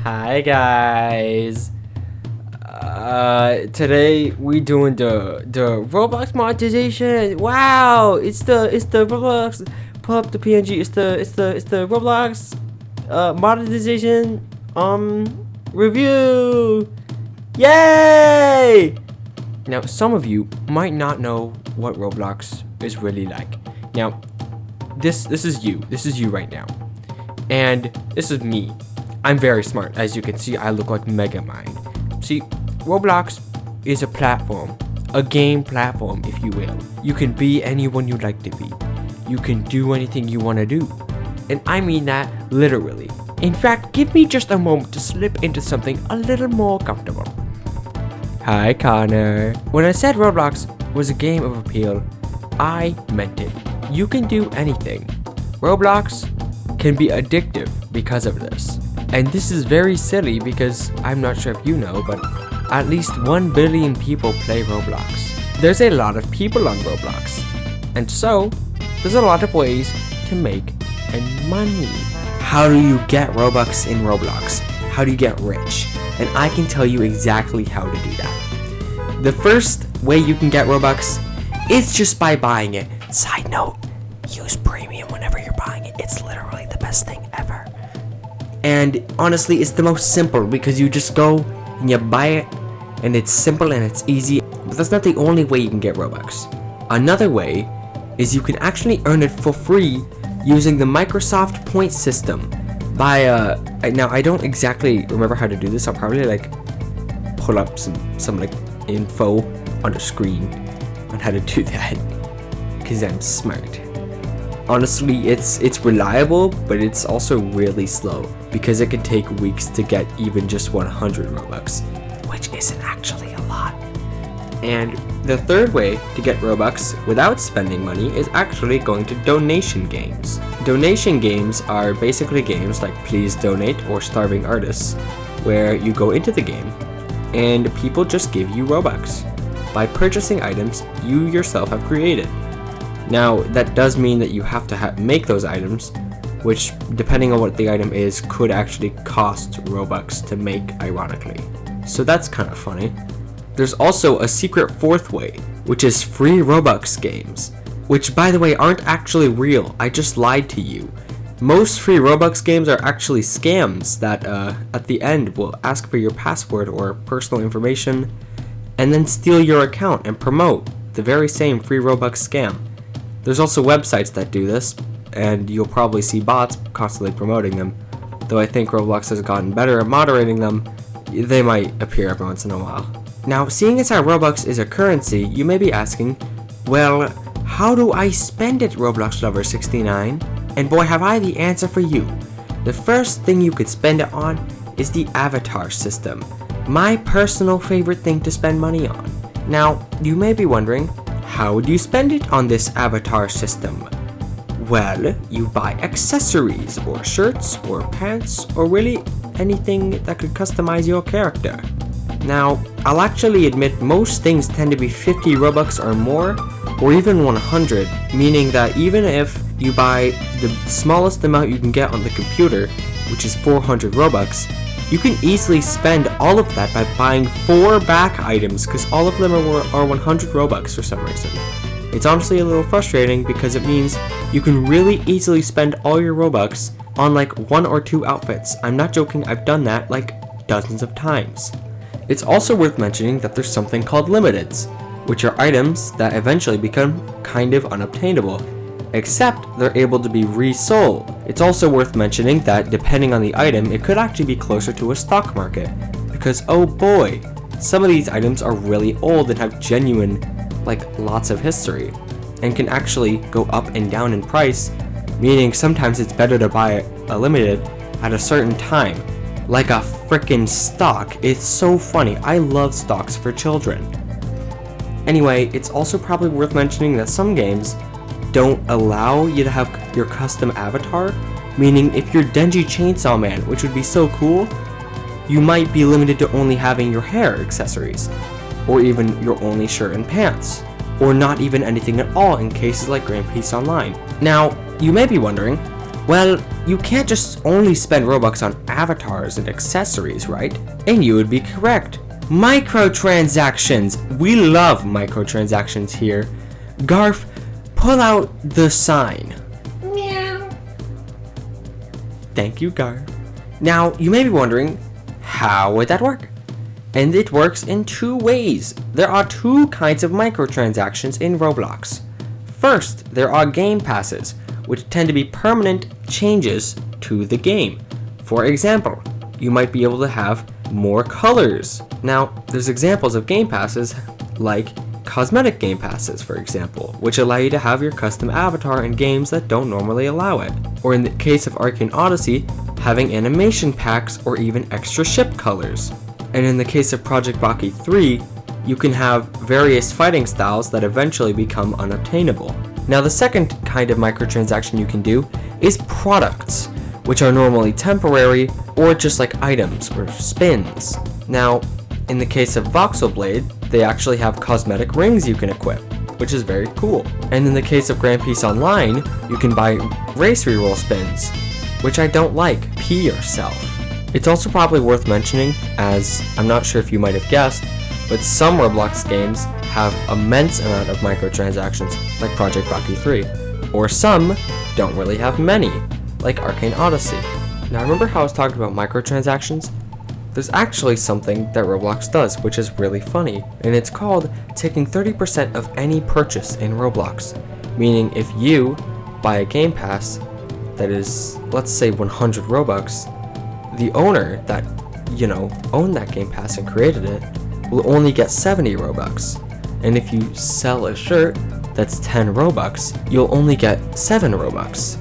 Hi guys. Today we doing the Roblox monetization. Wow, it's the Roblox. Pull up the PNG. It's the Roblox monetization review. Yay! Now some of you might not know what Roblox is really like. Now this is you. This is you right now, and this is me. I'm very smart. As you can see, I look like Mega Mind. See, Roblox is a platform, a game platform, if you will. You can be anyone you'd like to be. You can do anything you want to do. And I mean that literally. In fact, give me just a moment to slip into something a little more comfortable. Hi, Connor. When I said Roblox was a game of appeal, I meant it. You can do anything. Roblox can be addictive because of this. And this is very silly because I'm not sure if you know, but at least 1 billion people play Roblox. There's a lot of people on Roblox. And so, there's a lot of ways to make money. How do you get Robux in Roblox? How do you get rich? And I can tell you exactly how to do that. The first way you can get Robux is just by buying it. Side note, use premium whenever you're buying it. It's literally the best thing ever. And honestly, it's the most simple because you just go and you buy it, and it's simple and it's easy. But that's not the only way you can get Robux. Another way is you can actually earn it for free using the Microsoft point system. Now I don't exactly remember how to do this. I'll probably pull up some info on the screen on how to do that because I'm smart. Honestly, it's reliable, but it's also really slow because it can take weeks to get even just 100 Robux, which isn't actually a lot. And the third way to get Robux without spending money is actually going to donation games. Donation games are basically games like Please Donate or Starving Artists, where you go into the game and people just give you Robux by purchasing items you yourself have created. Now, that does mean that you have to make those items, which, depending on what the item is, could actually cost Robux to make, ironically. So that's kind of funny. There's also a secret fourth way, which is free Robux games, which, by the way, aren't actually real. I just lied to you. Most free Robux games are actually scams that, at the end, will ask for your password or personal information, and then steal your account and promote the very same free Robux scam. There's also websites that do this, and you'll probably see bots constantly promoting them. Though I think Roblox has gotten better at moderating them, they might appear every once in a while. Now, seeing as how Robux is a currency, you may be asking, well, how do I spend it, Roblox Lover 69? And boy, have I the answer for you. The first thing you could spend it on is the avatar system, my personal favorite thing to spend money on. Now, you may be wondering, how do you spend it on this avatar system? Well, you buy accessories, or shirts, or pants, or really anything that could customize your character. Now, I'll actually admit most things tend to be 50 Robux or more, or even 100, meaning that even if you buy the smallest amount you can get on the computer, which is 400 Robux, you can easily spend all of that by buying 4 back items because all of them are 100 Robux for some reason. It's honestly a little frustrating because it means you can really easily spend all your Robux on 1 or 2 outfits. I'm not joking, I've done that dozens of times. It's also worth mentioning that there's something called limiteds, which are items that eventually become kind of unobtainable, except they're able to be resold. It's also worth mentioning that depending on the item, it could actually be closer to a stock market, because oh boy, some of these items are really old and have genuine, lots of history, and can actually go up and down in price, meaning sometimes it's better to buy a limited at a certain time, like a frickin' stock. It's so funny, I love stocks for children. Anyway, it's also probably worth mentioning that some games don't allow you to have your custom avatar, meaning if you're Denji Chainsaw Man, which would be so cool, you might be limited to only having your hair accessories, or even your only shirt and pants, or not even anything at all in cases like Grand Peace Online. Now, you may be wondering, Well, you can't just only spend Robux on avatars and accessories, right? And you would be correct. Microtransactions! We love microtransactions here. Garf, pull out the sign. Meow. Thank you, Garf. Now, you may be wondering, how would that work? And it works in two ways. There are two kinds of microtransactions in Roblox. First, there are game passes, which tend to be permanent changes to the game. For example, you might be able to have more colors. Now, there's examples of game passes like cosmetic game passes, for example, which allow you to have your custom avatar in games that don't normally allow it. Or in the case of Arcane Odyssey, having animation packs or even extra ship colors. And in the case of Project Baki 3, you can have various fighting styles that eventually become unobtainable. Now, the second kind of microtransaction you can do is products, which are normally temporary or just like items or spins. Now, in the case of Voxel Blade, they actually have cosmetic rings you can equip, which is very cool. And in the case of Grand Peace Online, you can buy race reroll spins, which I don't like. Pee yourself. It's also probably worth mentioning, as I'm not sure if you might have guessed, but some Roblox games have immense amount of microtransactions, like Project Baki 3, or some don't really have many, like Arcane Odyssey. Now, remember how I was talking about microtransactions? There's actually something that Roblox does, which is really funny, and it's called taking 30% of any purchase in Roblox. Meaning, if you buy a game pass that is, let's say, 100 Robux, the owner that, owned that game pass and created it will only get 70 Robux. And if you sell a shirt that's 10 Robux, you'll only get 7 Robux.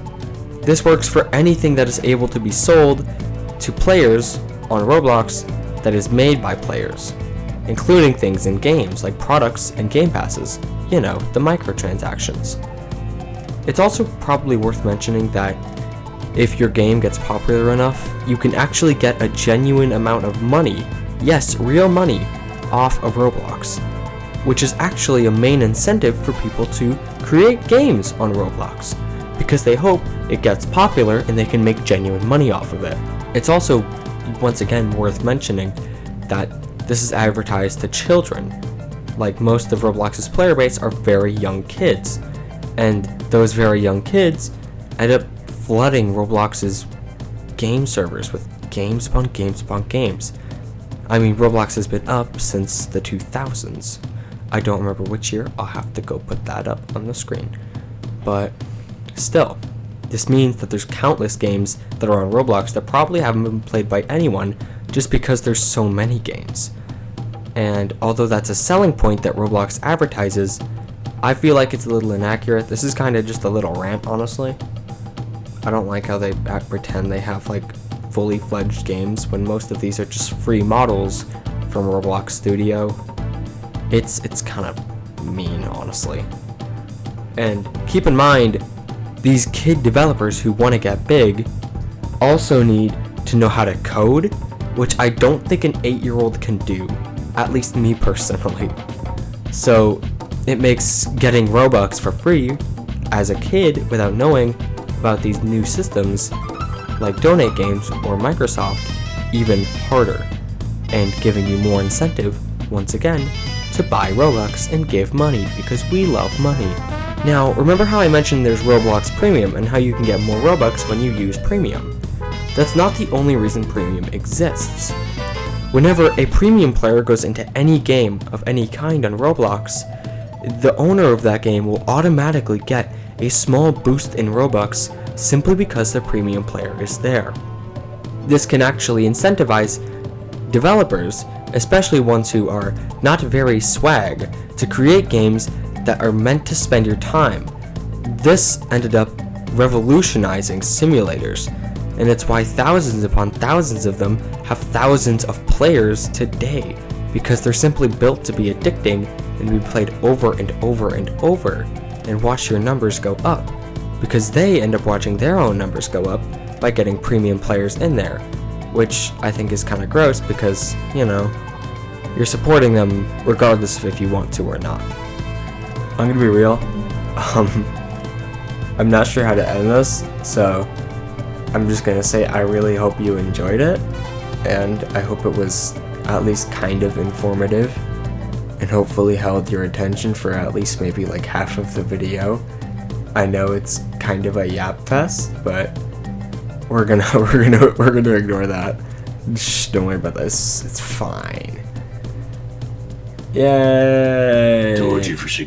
This works for anything that is able to be sold to players on Roblox that is made by players, including things in games like products and game passes, the microtransactions. It's also probably worth mentioning that if your game gets popular enough, you can actually get a genuine amount of money, yes, real money, off of Roblox, which is actually a main incentive for people to create games on Roblox, because they hope it gets popular and they can make genuine money off of it. It's also, once again, worth mentioning that this is advertised to children. Like, most of Roblox's player base are very young kids, and those very young kids end up flooding Roblox's game servers with games upon games upon games. I mean, Roblox has been up since the 2000s. I don't remember which year. I'll have to go put that up on the screen. But still, this means that there's countless games that are on Roblox that probably haven't been played by anyone just because there's so many games. And although that's a selling point that Roblox advertises, I feel like it's a little inaccurate. This is kind of just a little rant, honestly. I don't like how they pretend they have like fully fledged games when most of these are just free models from Roblox Studio. It's kind of mean, honestly. And keep in mind, these kid developers who want to get big also need to know how to code, which I don't think an 8-year-old can do, at least me personally. So it makes getting Robux for free as a kid without knowing about these new systems like Donate Games or Microsoft even harder, and giving you more incentive, once again, to buy Robux and give money, because we love money. Now, remember how I mentioned there's Roblox Premium and how you can get more Robux when you use Premium? That's not the only reason Premium exists. Whenever a Premium player goes into any game of any kind on Roblox, the owner of that game will automatically get a small boost in Robux simply because the Premium player is there. This can actually incentivize developers, especially ones who are not very swag, to create games that are meant to spend your time. This ended up revolutionizing simulators, and it's why thousands upon thousands of them have thousands of players today, because they're simply built to be addicting and be played over and over and over, and watch your numbers go up, because they end up watching their own numbers go up by getting premium players in there, which I think is kind of gross because, you're supporting them regardless of if you want to or not. I'm gonna be real, I'm not sure how to end this, so I'm just gonna say I really hope you enjoyed it, and I hope it was at least kind of informative, and hopefully held your attention for at least maybe like half of the video. I know it's kind of a yap fest, but we're gonna ignore that. Shh, don't worry about this. It's fine. Yay! Told you for sure.